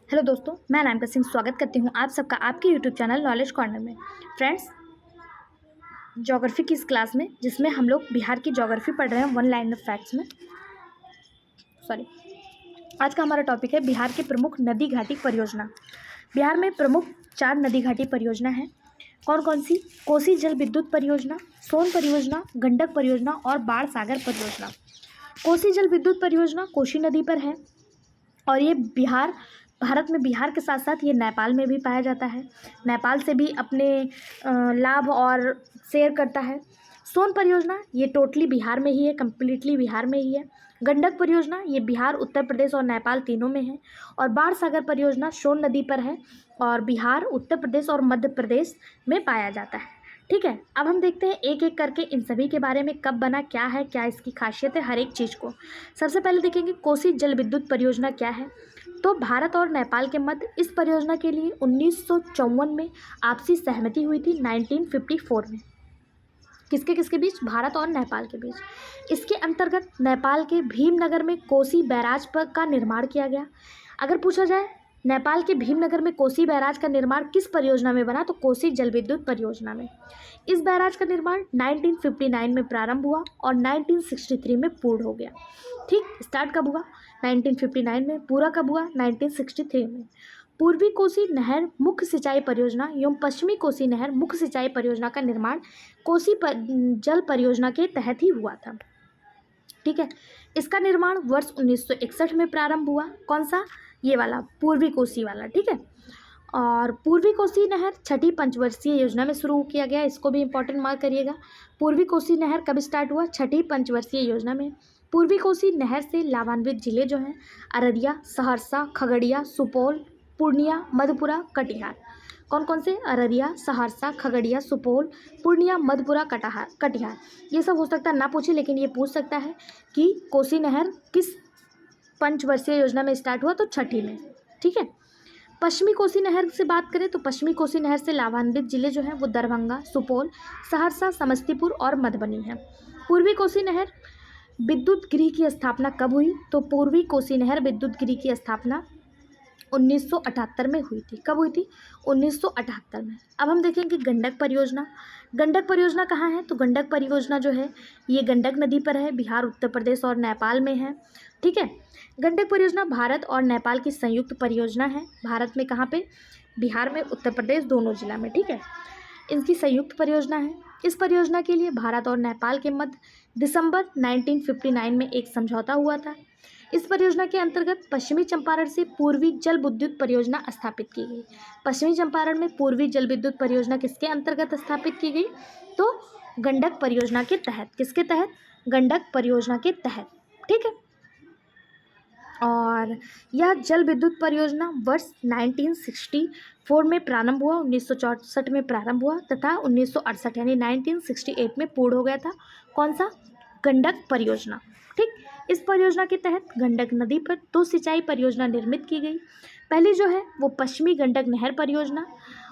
Hello दोस्तों, मैं अनामिका सिंह स्वागत करती हूँ आप सबका आपके यूट्यूब चैनल नॉलेज कॉर्नर में। फ्रेंड्स, ज्योग्राफी की इस क्लास में जिसमें हम लोग बिहार की ज्योग्राफी पढ़ रहे हैं वन लाइन ऑफ फैक्ट्स में। सॉरी, आज का हमारा टॉपिक है बिहार के प्रमुख नदी घाटी परियोजना। बिहार में प्रमुख 4 नदी घाटी परियोजना है। कौन कौन सी? कोसी जल विद्युत परियोजना, सोन परियोजना, गंडक परियोजना और बाढ़ सागर परियोजना। कोसी जल विद्युत परियोजना कोसी नदी पर है और ये भारत में बिहार के साथ साथ ये नेपाल में भी पाया जाता है। नेपाल से भी अपने लाभ और शेयर करता है। सोन परियोजना ये टोटली बिहार में ही है, कम्प्लीटली बिहार में ही है। गंडक परियोजना ये बिहार, उत्तर प्रदेश और नेपाल तीनों में है। और बाढ़ सागर परियोजना सोन नदी पर है और बिहार, उत्तर प्रदेश और मध्य प्रदेश में पाया जाता है। ठीक है, अब हम देखते हैं एक एक करके इन सभी के बारे में, कब बना, क्या है, क्या इसकी खासियत है, हर एक चीज़ को। सबसे पहले देखेंगे कोसी जल विद्युत परियोजना क्या है। तो भारत और नेपाल के मध्य इस परियोजना के लिए 1954 में आपसी सहमति हुई थी। 1954 में किसके किसके बीच? भारत और नेपाल के बीच। इसके अंतर्गत नेपाल के भीमनगर में कोसी बैराज पर का निर्माण किया गया। अगर पूछा जाए नेपाल के भीमनगर में कोसी बैराज का निर्माण किस परियोजना में बना, तो कोसी जल विद्युत परियोजना में। इस बैराज का निर्माण 1959 में प्रारंभ हुआ और 1963 में पूर्ण हो गया। ठीक, स्टार्ट कब हुआ? 1959 में। पूरा कब हुआ? 1963 में। पूर्वी कोसी नहर मुख्य सिंचाई परियोजना एवं पश्चिमी कोसी नहर मुख्य सिंचाई परियोजना का निर्माण जल परियोजना के तहत ही हुआ था। ठीक है, इसका निर्माण वर्ष 1961 में प्रारंभ हुआ। कौन सा? ये वाला, पूर्वी कोसी वाला। ठीक है, और पूर्वी कोसी नहर छठी पंचवर्षीय योजना में शुरू किया गया। इसको भी इंपॉर्टेंट मार्क करिएगा। पूर्वी कोसी नहर कब स्टार्ट हुआ? छठी पंचवर्षीय योजना में। पूर्वी कोसी नहर से लाभान्वित जिले जो हैं अररिया, सहरसा, खगड़िया, सुपौल, पूर्णिया, मधेपुरा, कटिहार। कौन कौन से? अररिया, सहरसा, खगड़िया, सुपौल, पूर्णिया, मधेपुरा, कटिहार। ये सब हो सकता है ना पूछे, लेकिन ये पूछ सकता है कि कोसी नहर किस पंचवर्षीय योजना में स्टार्ट हुआ, तो छठी में। ठीक है, पश्चिमी कोसी नहर से बात करें तो पश्चिमी कोसी नहर से लाभान्वित जिले जो हैं वो दरभंगा, सुपौल, सहरसा, समस्तीपुर और मधुबनी है। पूर्वी कोसी नहर विद्युत गृह की स्थापना कब हुई? तो पूर्वी कोसी नहर विद्युत गृह की स्थापना 1978 में हुई थी। कब हुई थी? 1978 में। अब हम देखेंगे गंडक परियोजना। गंडक परियोजना कहाँ है? तो गंडक परियोजना जो है ये गंडक नदी पर है, बिहार, उत्तर प्रदेश और नेपाल में है। ठीक है, गंडक परियोजना भारत और नेपाल की संयुक्त परियोजना है। भारत में कहाँ पे? बिहार में, उत्तर प्रदेश, दोनों जिला में। ठीक है, इनकी संयुक्त परियोजना है। इस परियोजना के लिए भारत और नेपाल के मध्य दिसंबर 1959 में एक समझौता हुआ था। इस परियोजना के अंतर्गत पश्चिमी चंपारण से पूर्वी जल विद्युत परियोजना स्थापित की गई। पश्चिमी चंपारण में पूर्वी जल विद्युत परियोजना किसके अंतर्गत स्थापित की गई? तो गंडक परियोजना के तहत। किसके तहत? गंडक परियोजना के तहत। ठीक है, और यह जल विद्युत परियोजना वर्ष 1964 में प्रारंभ हुआ, 1964 में प्रारंभ हुआ तथा 1968 यानी 1968 में पूर्ण हो गया था। कौन सा? गंडक परियोजना। ठीक, इस परियोजना के तहत गंडक नदी पर 2 सिंचाई परियोजना निर्मित की गई। पहली जो है वो पश्चिमी गंडक नहर परियोजना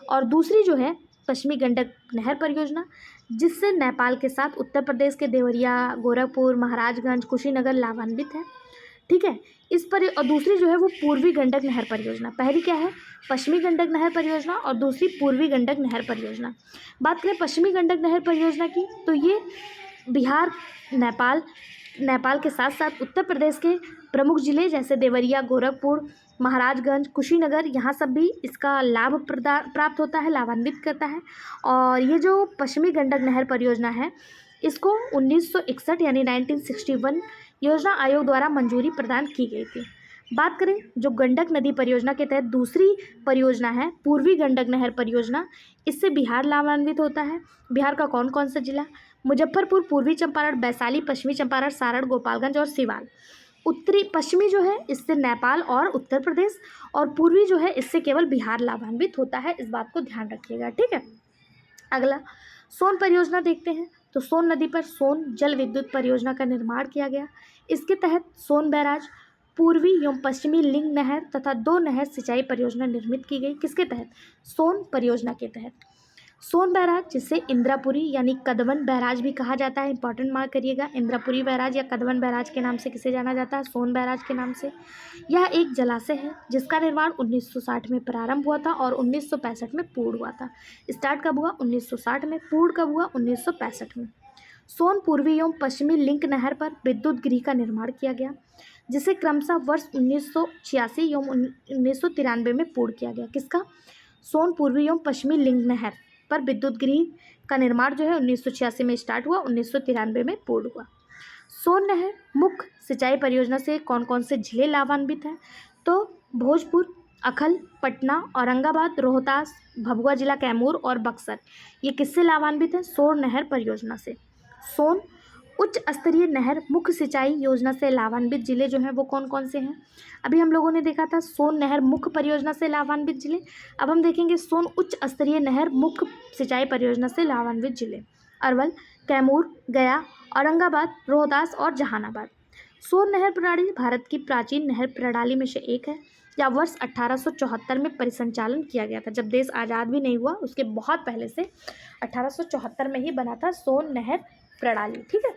और दूसरी जो है पश्चिमी गंडक नहर परियोजना, जिससे नेपाल के साथ उत्तर प्रदेश के देवरिया, गोरखपुर, महाराजगंज, कुशीनगर लाभान्वित है। ठीक है, और दूसरी जो है वो पूर्वी गंडक नहर परियोजना। पहली क्या है? पश्चिमी गंडक नहर परियोजना और दूसरी पूर्वी गंडक नहर परियोजना। बात करें पश्चिमी गंडक नहर परियोजना की, तो ये बिहार, नेपाल के साथ साथ उत्तर प्रदेश के प्रमुख जिले जैसे देवरिया, गोरखपुर, महाराजगंज, कुशीनगर, यहाँ सब भी इसका लाभ प्राप्त होता है, लाभान्वित करता है। और ये जो पश्चिमी गंडक नहर परियोजना है इसको 1961 यानी 1961 योजना आयोग द्वारा मंजूरी प्रदान की गई थी। बात करें जो गंडक नदी परियोजना के तहत दूसरी परियोजना है पूर्वी गंडक नहर परियोजना, इससे बिहार लाभान्वित होता है। बिहार का कौन कौन सा जिला? मुजफ्फरपुर, पूर्वी चंपारण, वैशाली, पश्चिमी चंपारण, सारण, गोपालगंज और सिवान। पश्चिमी जो है इससे नेपाल और उत्तर प्रदेश, और पूर्वी जो है इससे केवल बिहार लाभान्वित होता है। इस बात को ध्यान रखिएगा। ठीक है, अगला सोन परियोजना देखते हैं। तो सोन नदी पर सोन जल विद्युत परियोजना का निर्माण किया गया। इसके तहत सोन बैराज, पूर्वी एवं पश्चिमी लिंग नहर तथा 2 नहर सिंचाई परियोजना निर्मित की गई। किसके तहत? सोन परियोजना के तहत। सोन बैराज, जिसे इंद्रापुरी यानी कदवन बैराज भी कहा जाता है, इंपॉर्टेंट मार्क करिएगा, इंद्रापुरी बैराज या कदवन बैराज के नाम से किसे जाना जाता है, सोन बैराज के नाम से। यह एक जलाशय है जिसका निर्माण 1960 में प्रारंभ हुआ था और 1965 में पूर्ण हुआ था। स्टार्ट कब हुआ? 1960 में। पूर्ण कब हुआ? 1965 में। सोन पूर्वी एवं पश्चिमी लिंक नहर पर विद्युत गृह का निर्माण किया गया, जिसे क्रमशः वर्ष 1986 एवं 1993 में पूर्ण किया गया। किसका? सोन पूर्वी एवं पश्चिमी लिंक नहर पर विद्युत गृह का निर्माण जो है 1986 में स्टार्ट हुआ, 1993 में पूर्ण हुआ। सोन नहर मुख्य सिंचाई परियोजना से कौन कौन से जिले लाभान्वित हैं? तो भोजपुर, अखल, पटना, औरंगाबाद, रोहतास, भभुआ जिला कैमूर और बक्सर, ये किससे लाभान्वित हैं? सोन नहर परियोजना से। सोन उच्च स्तरीय नहर मुख्य सिंचाई योजना से लाभान्वित जिले जो हैं वो कौन कौन से हैं? अभी हम लोगों ने देखा था सोन नहर मुख्य परियोजना से लाभान्वित जिले। अब हम देखेंगे सोन उच्च स्तरीय नहर मुख्य सिंचाई परियोजना से लाभान्वित जिले। अरवल, कैमूर, गया, औरंगाबाद, रोहतास और जहानाबाद। सोन नहर प्रणाली भारत की प्राचीन नहर प्रणाली में से एक है, या वर्ष 1874 में परिसंचालन किया गया था। जब देश आज़ाद भी नहीं हुआ उसके बहुत पहले से 1874 में ही बना था सोन नहर प्रणाली। ठीक है,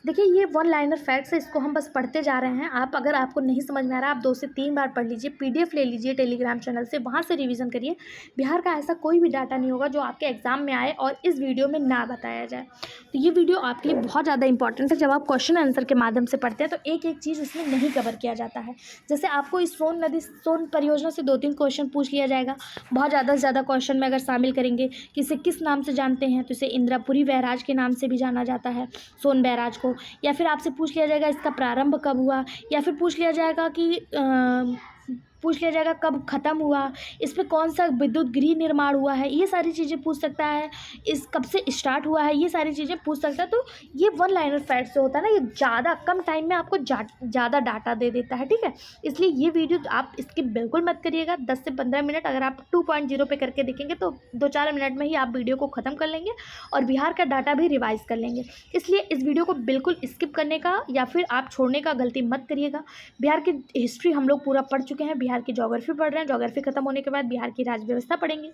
देखिए ये वन लाइनर फैक्ट्स है, इसको हम बस पढ़ते जा रहे हैं। आप अगर आपको नहीं समझ में आ रहा आप 2 से 3 बार पढ़ लीजिए, पीडीएफ ले लीजिए टेलीग्राम चैनल से, वहाँ से रिवीजन करिए। बिहार का ऐसा कोई भी डाटा नहीं होगा जो आपके एग्जाम में आए और इस वीडियो में ना बताया जाए। तो ये वीडियो आपके लिए बहुत ज़्यादा इंपॉर्टेंट है। जब आप क्वेश्चन आंसर के माध्यम से पढ़ते हैं तो एक एक चीज़ इसमें नहीं कवर किया जाता है। जैसे आपको इस सोन परियोजना से 2-3 क्वेश्चन पूछ लिया जाएगा, बहुत ज़्यादा से ज़्यादा क्वेश्चन में अगर शामिल करेंगे कि इसे किस नाम से जानते हैं, तो इसे इंद्रापुरी बैराज के नाम से भी जाना जाता है सोन बैराज को। या फिर आपसे पूछ लिया जाएगा इसका प्रारंभ कब हुआ, या फिर पूछ लिया जाएगा कब ख़त्म हुआ, इस पर कौन सा विद्युत गृह निर्माण हुआ है, ये सारी चीज़ें पूछ सकता है। इस कब से स्टार्ट हुआ है, ये सारी चीज़ें पूछ सकता है। तो ये वन लाइनर फैक्ट जो होता है ना, ये ज़्यादा कम टाइम में आपको ज़्यादा डाटा दे देता है। ठीक है, इसलिए ये वीडियो आप इसकी बिल्कुल मत करिएगा। 10 से 15 मिनट अगर आप 2.0 पे करके देखेंगे तो 2-4 मिनट में ही आप वीडियो को ख़त्म कर लेंगे और बिहार का डाटा भी रिवाइज कर लेंगे। इसलिए इस वीडियो को बिल्कुल स्किप करने का या फिर आप छोड़ने का गलती मत करिएगा। बिहार की हिस्ट्री हम लोग पूरा पढ़ चुके हैं, बिहार की ज्योग्राफी पढ़ रहे हैं, ज्योग्राफी खत्म होने के बाद बिहार की राज्य व्यवस्था पढ़ेंगे,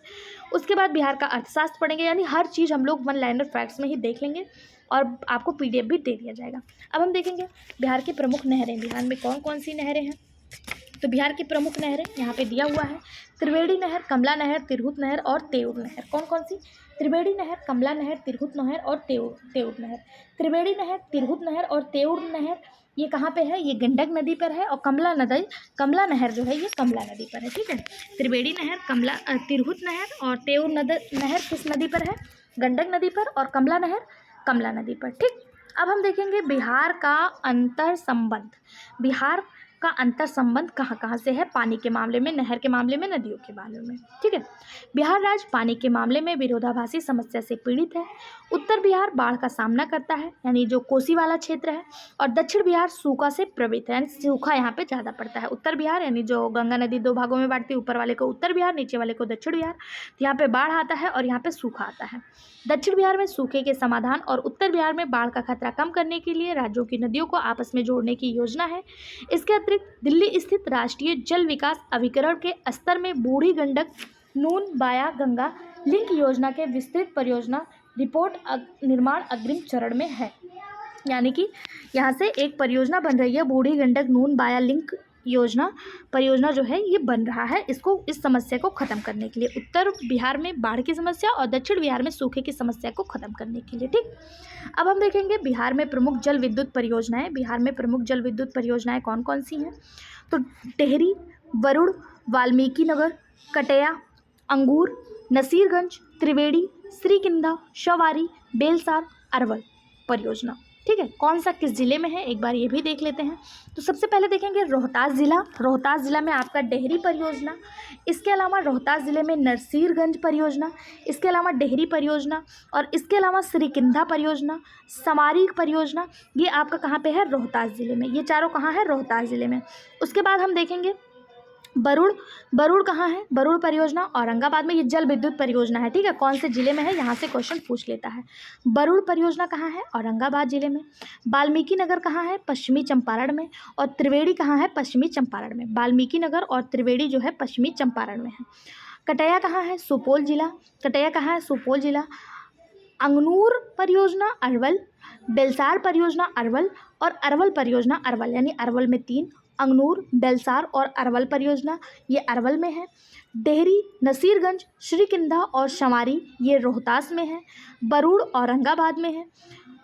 उसके बाद बिहार का अर्थशास्त्र पढ़ेंगे। यानी हर चीज़ हम लोग वन लाइनर फैक्ट्स में ही देख लेंगे और आपको पीडीएफ भी दे दिया जाएगा। अब हम देखेंगे बिहार की प्रमुख नहरें, बिहार में कौन कौन सी नहरें हैं। तो बिहार की प्रमुख नहरें यहाँ पे दिया हुआ है, त्रिवेणी नहर, कमला नहर, तिरहुत नहर और तेउर नहर। कौन कौन सी? त्रिवेणी नहर, कमला नहर, तिरहुत नहर और तेउर नहर। त्रिवेणी नहर, तिरहुत नहर और तेउर नहर ये कहाँ पे है? ये गंडक नदी पर है। और कमला नहर जो है ये कमला नदी पर है। ठीक है, त्रिवेणी नहर, तिरहुत नहर और तेउर नहर किस नदी पर है? गंडक नदी पर। और कमला नहर कमला नदी पर। ठीक, अब हम देखेंगे बिहार का अंतर संबंध। बिहार का अंतर संबंध कहाँ कहाँ से है? पानी के मामले में, नहर के मामले में, नदियों के मामले में। ठीक है, बिहार राज्य पानी के मामले में विरोधाभासी समस्या से पीड़ित है। उत्तर बिहार बाढ़ का सामना करता है, यानी जो कोसी वाला क्षेत्र है, और दक्षिण बिहार सूखा से प्रभावित है, यानी सूखा यहाँ पे ज़्यादा पड़ता है। उत्तर बिहार यानी जो गंगा नदी 2 भागों में बांटती है, ऊपर वाले को उत्तर बिहार, नीचे वाले को दक्षिण बिहार। तो यहाँ पे बाढ़ आता है और यहाँ पे सूखा आता है। दक्षिण बिहार में सूखे के समाधान और उत्तर बिहार में बाढ़ का खतरा कम करने के लिए राज्यों की नदियों को आपस में जोड़ने की योजना है। इसके अतिरिक्त दिल्ली स्थित राष्ट्रीय जल विकास अभिकरण के स्तर में बूढ़ी गंडक नून बाया गंगा लिंक योजना के विस्तृत परियोजना रिपोर्ट निर्माण अग्रिम चरण में है। यानी कि यहाँ से एक परियोजना बन रही है, बूढ़ी गंडक नून बाया लिंक परियोजना जो है ये बन रहा है, इसको इस समस्या को ख़त्म करने के लिए, उत्तर बिहार में बाढ़ की समस्या और दक्षिण बिहार में सूखे की समस्या को ख़त्म करने के लिए। ठीक, अब हम देखेंगे बिहार में प्रमुख जल विद्युत परियोजनाएं। बिहार में प्रमुख जल विद्युत परियोजनाएं कौन कौन सी हैं? तो टेहरी, वरुण, वाल्मीकि नगर, कटैया, अंगूर, नसीरगंज, त्रिवेणी, श्रीकिंधा, शवारी, बेलसार, अरवल परियोजना। ठीक है, कौन सा किस ज़िले में है एक बार ये भी देख लेते हैं। तो सबसे पहले देखेंगे रोहतास ज़िला में आपका डेहरी परियोजना, इसके अलावा रोहतास ज़िले में नरसीरगंज परियोजना, इसके अलावा डेहरी परियोजना, और इसके अलावा श्रीकिंधा परियोजना, समारी परियोजना, ये आपका कहाँ पे है? रोहतास ज़िले में। ये चारों कहाँ है? रोहतास ज़िले में। उसके बाद हम देखेंगे बरुड़ कहाँ है? बरुड़ परियोजना औरंगाबाद में, ये जल विद्युत परियोजना है। ठीक है, कौन से जिले में है यहाँ से क्वेश्चन पूछ लेता है। बरुड़ परियोजना कहाँ है? औरंगाबाद जिले में। वाल्मीकि नगर कहाँ है? पश्चिमी चंपारण में। और त्रिवेणी कहाँ है? पश्चिमी चंपारण में। वाल्मीकि नगर और त्रिवेणी जो है पश्चिमी चंपारण में है। कटैया कहाँ है? सुपौल जिला। कटैया कहाँ है? सुपौल जिला। अंगनूर परियोजना अरवल, बेलसार परियोजना अरवल और अरवल परियोजना अरवल, यानी अरवल में 3, अंगनूर, बेलसार और अरवल परियोजना ये अरवल में है। डेहरी, नसीरगंज, श्रीकिंधा और शमारी ये रोहतास में है। बरूड़ औरंगाबाद में है।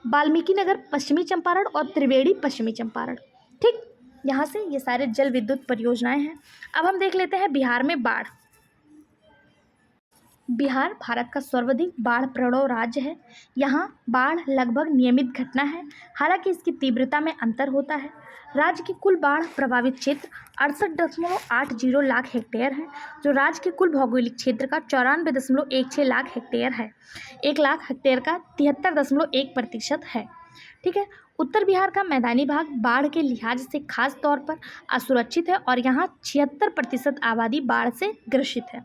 वाल्मीकि नगर पश्चिमी चंपारण और त्रिवेणी पश्चिमी चंपारण। ठीक, यहाँ से ये सारे जल विद्युत परियोजनाएं हैं। अब हम देख लेते हैं बिहार में बाढ़। बिहार भारत का सर्वाधिक बाढ़ प्रवण राज्य है। यहाँ बाढ़ लगभग नियमित घटना है, हालांकि इसकी तीव्रता में अंतर होता है। राज्य की कुल बाढ़ प्रभावित क्षेत्र 68.80 लाख हेक्टेयर है, जो राज्य के कुल भौगोलिक क्षेत्र का 94.16 लाख हेक्टेयर है। 1 लाख हेक्टेयर का 73.1% है। ठीक है। उत्तर बिहार का मैदानी भाग बाढ़ के लिहाज से खास तौर पर असुरक्षित है और यहाँ 76% आबादी बाढ़ से ग्रसित है।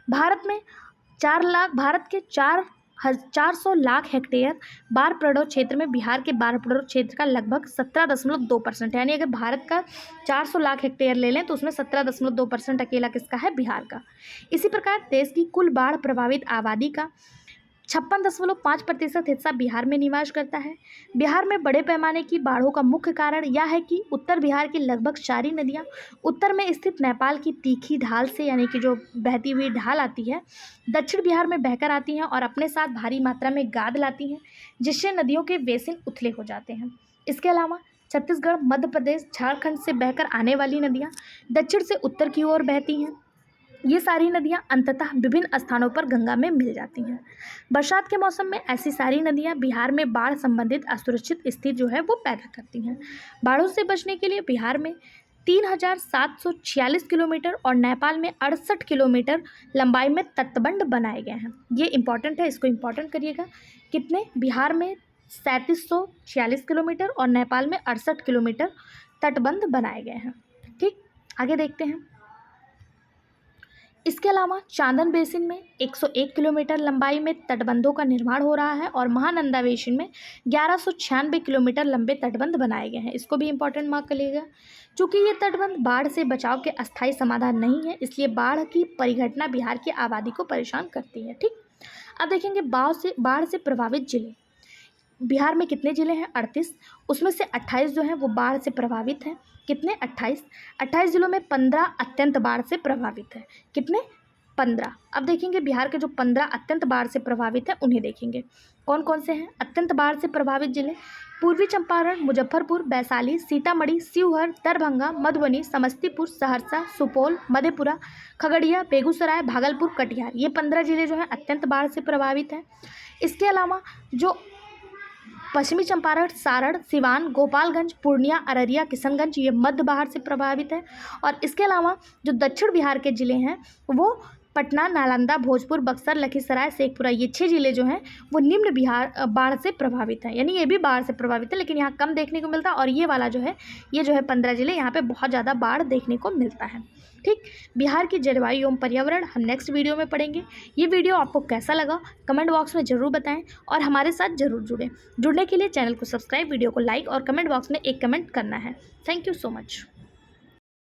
भारत के 400 लाख हेक्टेयर बाढ़ प्रवण क्षेत्र में बिहार के बाढ़ प्रवण क्षेत्र का लगभग 17.2% है। यानी अगर भारत का 400 लाख हेक्टेयर ले लें तो उसमें 17.2% अकेला किसका है? बिहार का। इसी प्रकार देश की कुल बाढ़ प्रभावित आबादी का 56.5% हिस्सा बिहार में निवास करता है। बिहार में बड़े पैमाने की बाढ़ों का मुख्य कारण यह है कि उत्तर बिहार की लगभग सारी नदियां उत्तर में स्थित नेपाल की तीखी ढाल से, यानी कि जो बहती हुई ढाल आती है, दक्षिण बिहार में बहकर आती हैं और अपने साथ भारी मात्रा में गाद लाती हैं, जिससे नदियों के बेसिन उथले हो जाते हैं। इसके अलावा छत्तीसगढ़, मध्य प्रदेश, झारखंड से बहकर आने वाली नदियाँ दक्षिण से उत्तर की ओर बहती हैं। ये सारी नदियाँ अंततः विभिन्न स्थानों पर गंगा में मिल जाती हैं। बरसात के मौसम में ऐसी सारी नदियाँ बिहार में बाढ़ संबंधित असुरक्षित स्थिति जो है वो पैदा करती हैं। बाढ़ों से बचने के लिए बिहार में 3,746 किलोमीटर और नेपाल में 68 किलोमीटर लंबाई में तटबंध बनाए गए हैं। ये इंपॉर्टेंट है, इसको इंपॉर्टेंट करिएगा। कितने? बिहार में 3,746 किलोमीटर और नेपाल में 68 किलोमीटर तटबंध बनाए गए हैं। ठीक, आगे देखते हैं। इसके अलावा चांदन बेसिन में 101 किलोमीटर लंबाई में तटबंधों का निर्माण हो रहा है और महानंदा बेसिन में 1196 किलोमीटर लंबे तटबंध बनाए गए हैं। इसको भी इंपॉर्टेंट मार्क करिएगा। चूँकि ये तटबंध बाढ़ से बचाव के अस्थायी समाधान नहीं है, इसलिए बाढ़ की परिघटना बिहार की आबादी को परेशान करती है। ठीक, अब देखेंगे बाढ़ से प्रभावित जिले। बिहार में कितने ज़िले हैं? 38। उसमें से 28 जो हैं वो बाढ़ से प्रभावित हैं। कितने? 28 ज़िलों में 15 अत्यंत बाढ़ से प्रभावित है। कितने? 15। अब देखेंगे बिहार के जो 15 अत्यंत बाढ़ से प्रभावित हैं उन्हें देखेंगे। कौन कौन से हैं अत्यंत बाढ़ से प्रभावित जिले? पूर्वी चंपारण, मुजफ्फरपुर, वैशाली, सीतामढ़ी, शिवहर, दरभंगा, मधुबनी, समस्तीपुर, सहरसा, सुपौल, मधेपुरा, खगड़िया, बेगूसराय, भागलपुर, कटिहार। ये 15 जिले जो हैं अत्यंत बाढ़ से प्रभावित हैं। इसके अलावा जो पश्चिमी चंपारण, सारण, सिवान, गोपालगंज, पूर्णिया, अररिया, किशनगंज ये मध्य बाढ़ से प्रभावित है। और इसके अलावा जो दक्षिण बिहार के ज़िले हैं वो पटना, नालंदा, भोजपुर, बक्सर, लखीसराय, शेखपुरा, ये 6 ज़िले जो हैं वो निम्न बिहार बाढ़ से प्रभावित हैं। यानी ये भी बाढ़ से प्रभावित है, लेकिन यहाँ कम देखने को मिलता है। और ये वाला जो है, ये जो है 15 ज़िले, यहाँ पे बहुत ज़्यादा बाढ़ देखने को मिलता है। ठीक, बिहार की जलवायु एवं पर्यावरण हम नेक्स्ट वीडियो में पढ़ेंगे। ये वीडियो आपको कैसा लगा कमेंट बॉक्स में ज़रूर बताएं और हमारे साथ ज़रूर जुड़ें। जुड़ने के लिए चैनल को सब्सक्राइब, वीडियो को लाइक और कमेंट बॉक्स में एक कमेंट करना है। Thank you so much.